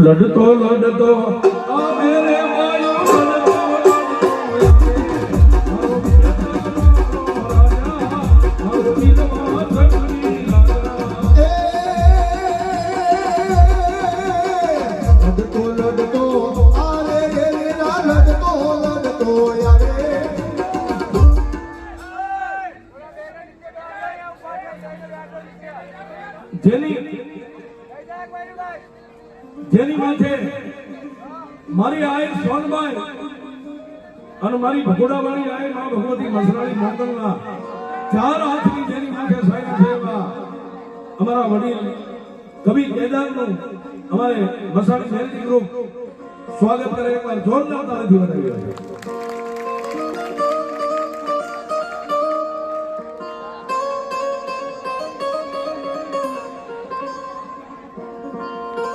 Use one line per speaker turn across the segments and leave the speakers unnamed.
લડતો લડતો આ મેરે માયો જેની માથે મારી આય સોનબાઈ અને મારી ભગોડાવાળી આય માં ભગવતી મસરાળી મોગલના ચાર હાથની જેની માથે સાયના છે અમારા વડીલ કવિ કેદારનું અમારે મસાણી મેલડી ગ્રુપ સ્વાગત કરે એકવાર જોરદાર તાળીથી વધાવી રહ્યો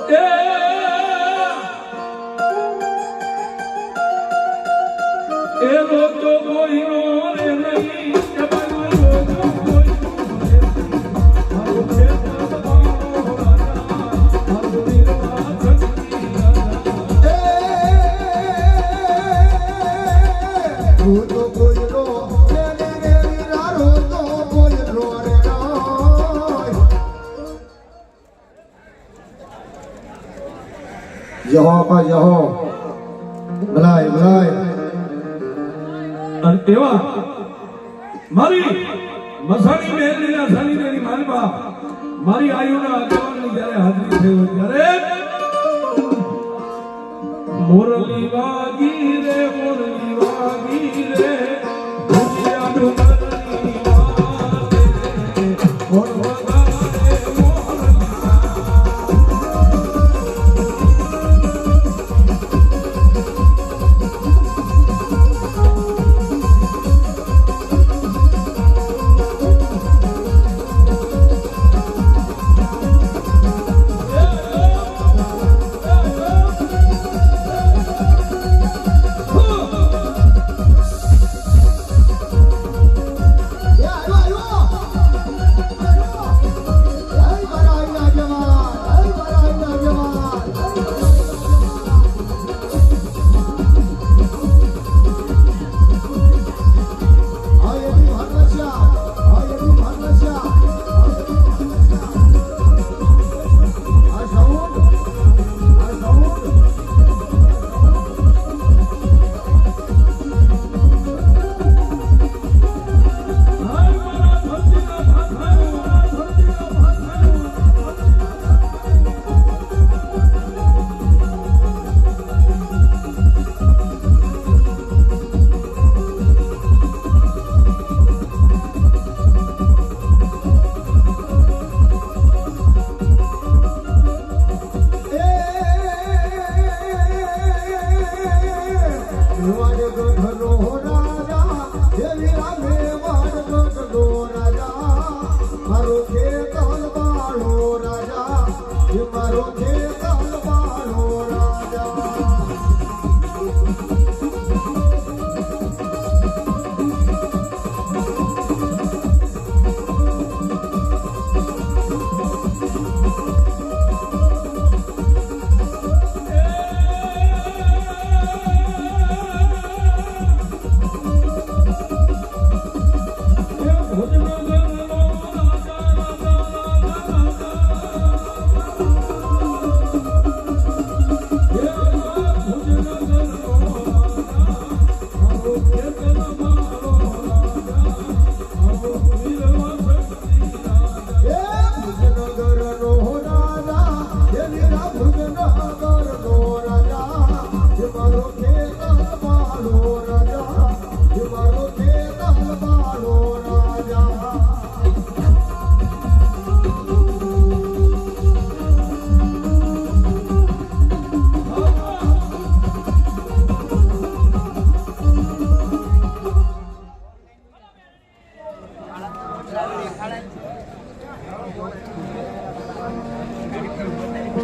છે એ રોજો કોઈ નો રે નહીં એ બાજુ રોજો કોઈ મારો છે મારો રાજા મારો વીરવા શક્તિ રાજા એ રોજો કોઈ નો રે રે વીરા રોજો કોઈ નો રે
જહો આપા જહો ભલાય ભલાય
અને એવા મારી મસાણી મેલડીના સાનિધ્યની માલમાં મારી આયુના આગેવાનની જ્યારે હાજરી થઈ ત્યારે મોરલી વાગી રે ભૂખ્યા ડુંગરની વાગે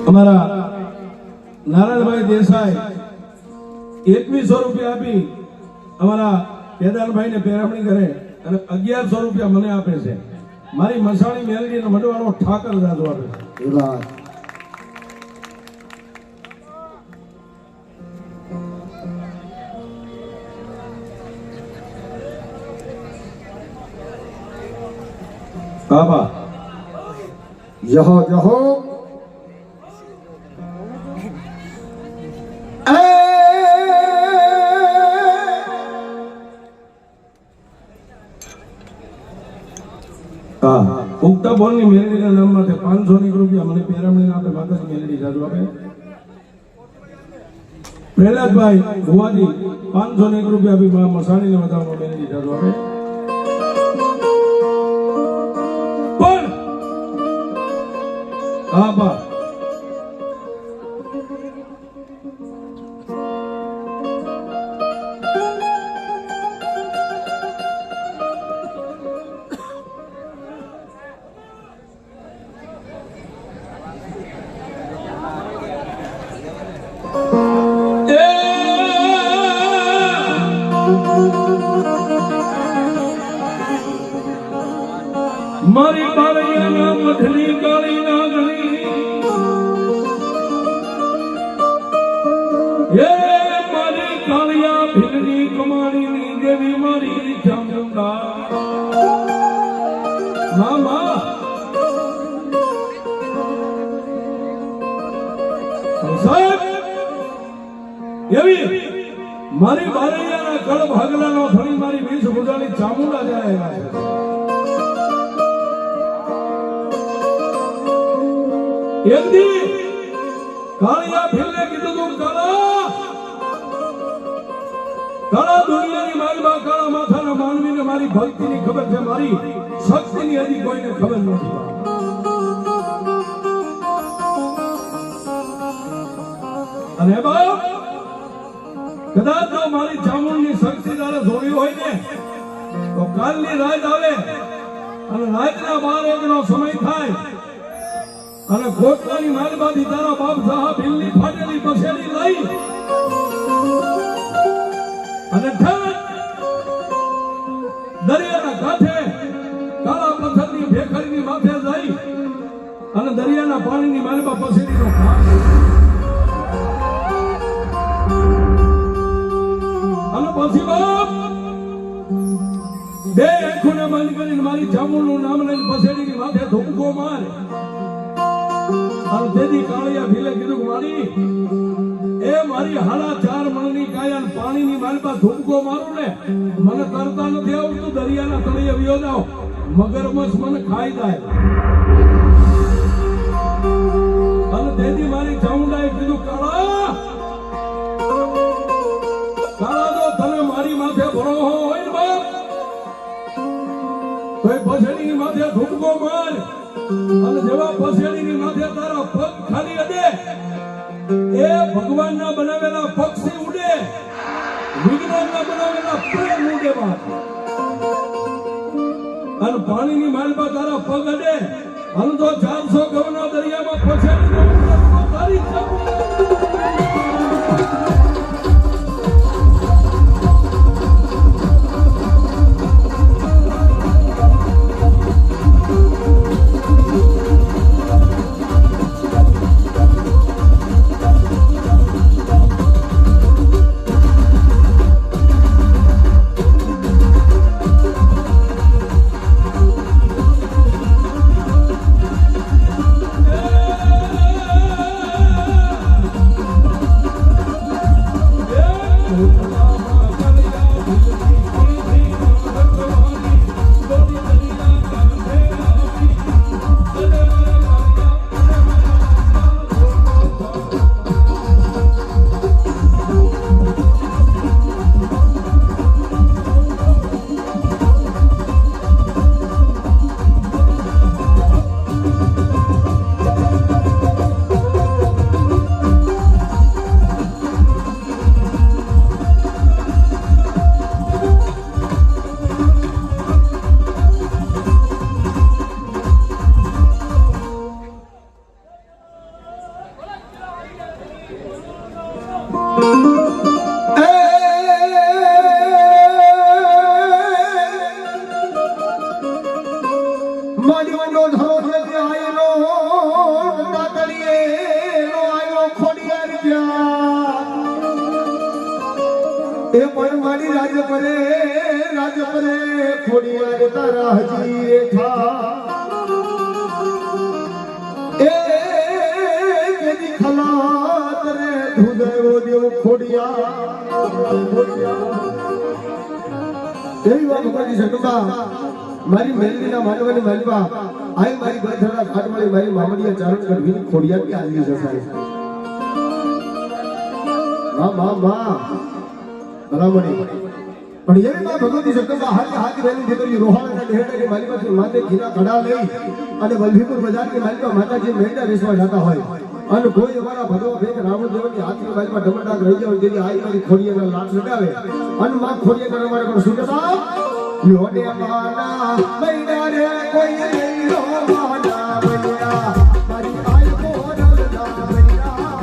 અમારા નારાયણભાઈ દેસાઈ 2100 રૂપિયા આપી અમારા કેદારભાઈ ને પેરામણી કરે અને 1100 રૂપિયા મને આપે છે. મારી મસાણી મેલડી નો મડવાળો ઠાકર દાદો આપે છે. હા બા
જહો જહો
હા ઉગતા બોલની મેલડીના નામ માટે 500 રૂપિયા મને પેરામણી આપે માતાજી મેલડી જાદુ આપે પ્રહલાદભાઈ ભુવાજી 500 રૂપિયા આપી મા મસાણીને વધારવા મેલડી જાદુ આપે પણ હા બા મારી બાળૈયાના મથલી કાળી નાગણી એ મારી કાળિયા ભીલની કમાણીની દેવી મારી ચામુંડા મામા સાહેબ એવી મારી બાળૈયાના કળ ભાગલાનો ફરી મારી 20 ભુજાની ચામુંડા જાય છે એક દી કાળિયા ભીલને કીધું તું કાળા દુનિયાની મારી બા કાળા માથાના માનવીને મારી ભક્તિની ખબર છે મારી શક્તિની હજી કોઈને ખબર નથી અને બાપ કદાચ જો મારી ચામુંડની શક્તિ તારે જોડી હોય ને તો કાલની રાત આવે અને રાતના 12 નો સમય થાય અને કોટલાની માલબાથી તારા બાપ સાહા ભીલની ફાટેલી પસેડી લઈ અને દરિયાના કાંઠે કાળા પથ્થરની ભેખડીની માથે જઈ અને દરિયાના પાણીની માલબા પસેડીનો ઘાટ અને પછી બાપ બે આંખોને બંધ કરીને મારી ચામુંડનું નામ લઈને પસેડીની માથે ધૂપકો મારે અને તેથી કાળિયા ભીલે કીધું મારી એ મારી 4.5 મણની કાયા પાણીની માલપા ધૂપકો મારું ને મને કરતા નથી આવડતું દરિયાના તળિયે વિયો જાવ મગરમચ્છ મને ખાઈ જાય અને તેથી મારી ચામુંડાએ કીધું કાળા જો તને મારી માથે ભરોસો હોય ને બાપ તો એ પછડીની માથે ધૂપકો માર અને જેવા પસેડીની માથે તારા પગ ખાલી અડે એ ભગવાનના બનાવેલા પક્ષી ઉડે વિજ્ઞાનના બનાવેલા પ્રેમ ઉડે બાપ અને પાણીની માલમાં તારા પગ અડે અને તો 400 ગવના દરિયામાં પસેડીને તારી
એ પણ મારી રાજ પરે ખોડિયાર તારા હજી રેઠા ધુદેવો દેવ ખોડિયા એવી વાત કરી શકતા મારી મેલડીના માનવાની માલવા આઈ મારી ગઢડા ઘાટવાળી મારી મામડિયા ચારણ કરવી ખોડિયા કે આવી જશે માં બરાબરી પણ એવી માં ભગવતી શકતા હાથ રેલી દીકરી રોહાણા ઢેરડી મારી પાસે માથે ઘીના ઘડા લઈ અને વલ્લભીપુર બજારની માલિકા માતાજી મેંડા વેચવા જતા હોય અને કોઈ અમારા ભગવા ભેગ રાવણ દેવની હાથની બાજુમાં ડમડાક રહી જાય જેની આઈ મારી ખોડિયાના લાટ લગાવે અને માં ખોડિયા કરવા માટે પણ શું કહેતા લોડે માના મૈના રે કોઈ નહીં રોવાના મૈયા મારી આઈ કોડલ ના મૈયા મારી આઈ કોડલ ના મૈયા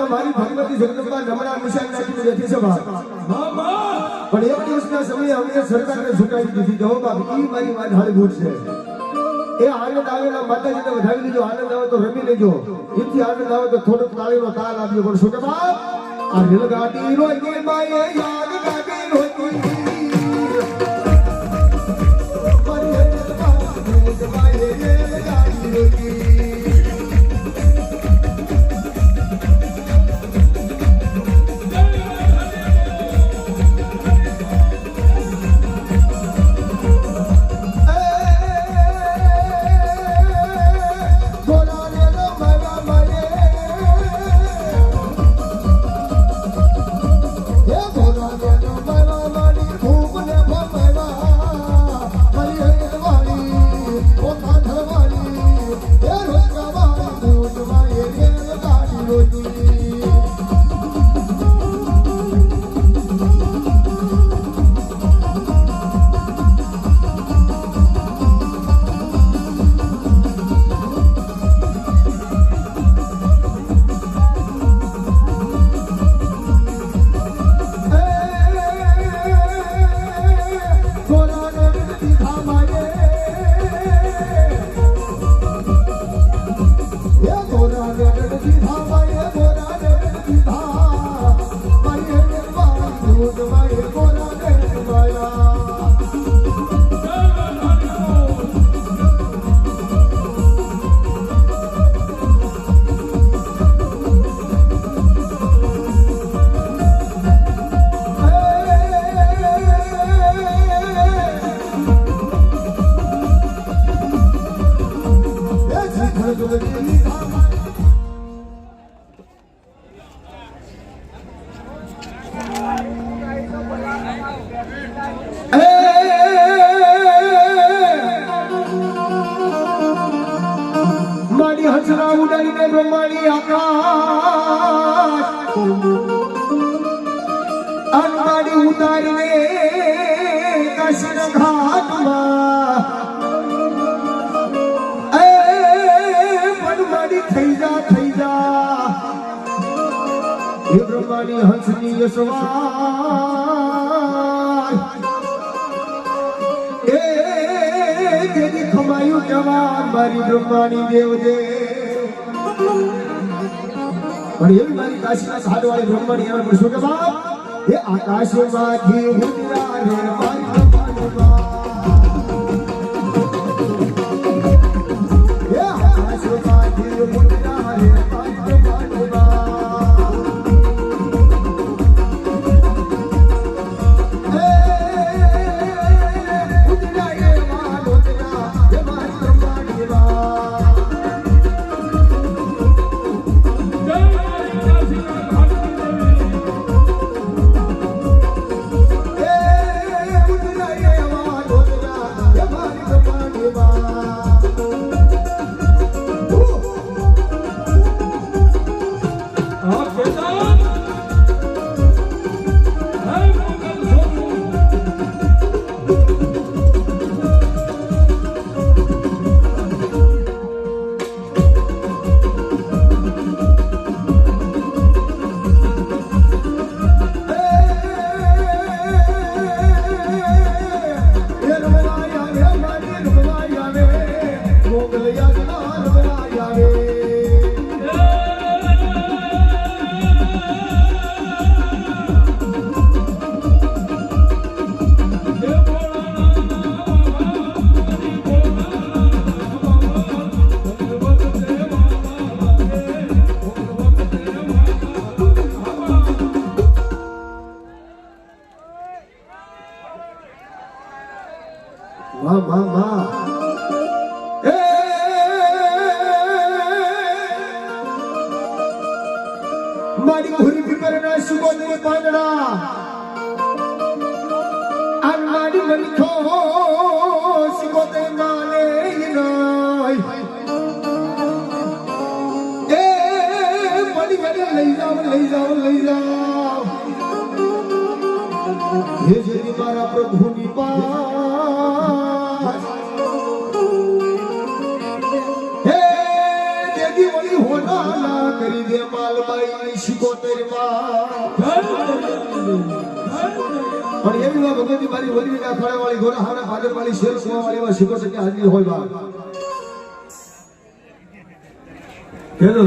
મારી ભગવતી જગદંબા નમણા નિશાન નાખીને બેઠી છે બાપ પણ એક દિવસના સમયે અમને સરકારને ઝુકાવી દીધી કે હો બાપ ઈ મારી વાત હાલભૂત છે એ આનંદ આવેલા માતાજીને વધાવી લીધો આનંદ આવે તો રમી લેજો ઈથી આનંદ આવે તો થોડોક તાળીનો તાલ આપજો પણ શું કે બાપ આ રેલગાડી રોઈ બાએ યાદ ગાડી રોઈ હંસની યશવા મારું જવાન મારી બ્રહ્માની દેવ દે પણ એવી મારી કાશીના સાડવાળી બ્રહ્માની એમાં પણ શું કે બાપ એ આકાશમાંથી ઉતરા રે મારી બ્રહ્માની બાપ એ આકાશમાંથી ઉતરા રે મારી બ્રહ્માની બાપ ઉતરા એ માલ ઉતરા એ મારી બ્રહ્માની બાપ
જય મારી કાશીના ઘાટની દેવી
ઉતરા એ માલ ઉતરા એ મારી બ્રહ્માની બાપ
આ કેદાર હે મોગલ સોનુ
વાહ વાહ વાહ એ મારી ઘોરી ભીતરના સુગોદરી પાંદડા આ મારી મનખો સુગોદરી માને નાય એ મારી ઘરે લઈ જાઓ હે જેની મારા પ્રભુની પાસ હે દેવી વળી હોના કરી દે માલબાઈ શિકોતર માં પણ એવી વાત ભગવતી મારી વલી ના ખડા વાળી ઘોડા હારા ફાદર વાળી શેર સુવા વાળી માં શિકોતર કે હાજરી હોય બા
કેદો